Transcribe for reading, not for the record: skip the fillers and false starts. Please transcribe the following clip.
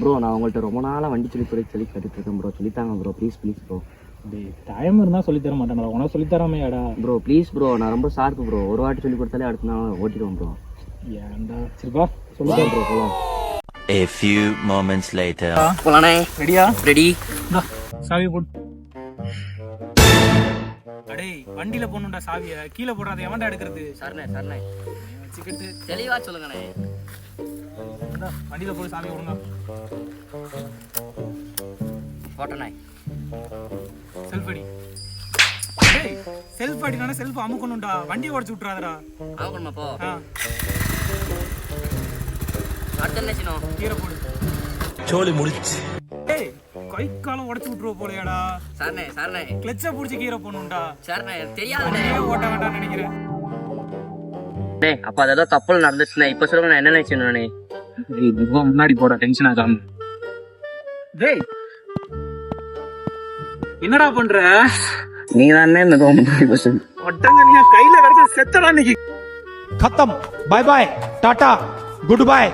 Bro நான் உங்கள்கிட்ட ரொம்ப நாளாக வண்டி சொல்லி கற்றுட்டு இருக்கேன் ப்ரோ. சொல்லித்தாங்க ப்ரோ, ப்ளீஸ் ப்ரோ. டைம் இருந்தால் சொல்லித்தர மாட்டேன், உனக்கு சொல்லித்தராமையாடா. ப்ரோ ப்ளீஸ் ப்ரோ, நான் ரொம்ப ஷார்ப்பு ப்ரோ. ஒரு வாட்டி சொல்லி கொடுத்தாலே அடுத்த நாள் ஓட்டிடுவோம் ப்ரோ. ஏன்டா சரிப்பா சொல்லித்தரேன் ப்ரோ, போகலாம். A few moments later. போலானே. ரெடியா? ரெடி. சாவி போட்டு. அடே வண்டியில போகணும்டா, சாவியை கீழே போடாத, எவன்டா எடுக்கிறது? சரணே சரணே வச்சுக்கிட்டு தெளிவா சொல்லுங்கண்ணே. வண்டியில போய் சாவி விடுங்க. போட்டனே. செல்ஃப் அடி. டேய் செல்ஃப் அடினானே செல்ஃப் அமுக்கணும்டா, வண்டியை உடைச்சு விட்டுறாதடா. அமுக்கணுமா போ. அடுத்து என்ன செய்யணும்? கீரை போடு. சோலி முடிச்சு. டேய் கை காலம் உடைச்சு விட்டுருவ போலையாடா. சரணே சரணே கிளட்சை பிடிச்சி கீரை போடணும்டா. சரணே தெரியாதே. ஓட்ட வேண்டாம்னு நினைக்கிறேன். டேய் அப்ப அதெல்லாம் தப்பு நடந்துச்சுண்ணே. இப்ப சொல்லுங்க நான் என்ன நினைச்சேன். முன்னாடி போட டென்ஷன் ஆகாம. டேய் என்னடா பண்ற? நீ தானே இந்த ஒட்டங்க நீ கையில கிடைச்ச செத்தடா இன்னைக்கு. खत्म, bye bye, tata, good bye.